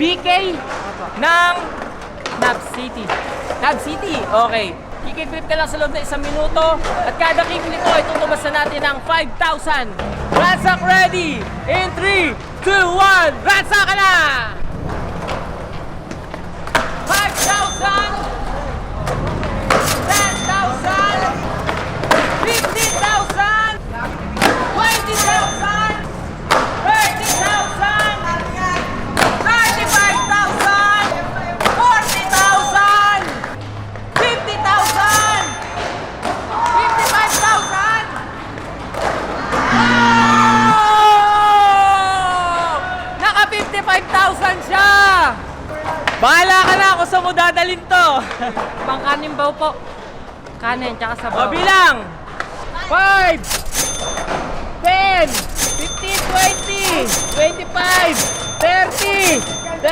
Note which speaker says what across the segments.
Speaker 1: BK ng Nab City. Nab City, okay. Kikiklip ka lang sa loob na 1 minuto at kada kick nito ay tutubas na natin ng 5,000. Ransack ready! In 3, 2, 1, ransack ka na! 5,000! 10,000! 15,000! 20,000! 30,000! 35,000! 40,000! 50,000! 55,000! Oh! Naka 55,000 siya! Bahala ka na kung saan mo dadalhin to.
Speaker 2: Pangkanin baw po. Kanin, tsaka sabaw.
Speaker 1: O bilang! 5, 10, 15, 20, 25, 30, 35,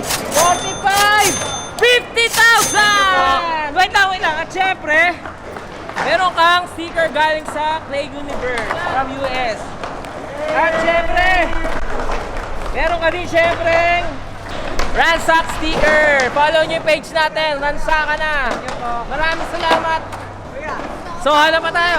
Speaker 1: 40, 45, 50,000! Wait lang. At syempre, meron kang sticker galing sa Clay Universe from US. At syempre, meron ka din syempre Ransack sticker. Follow nyo yung page natin. Ransack ka na. Maraming salamat. So, hanap pa tayo.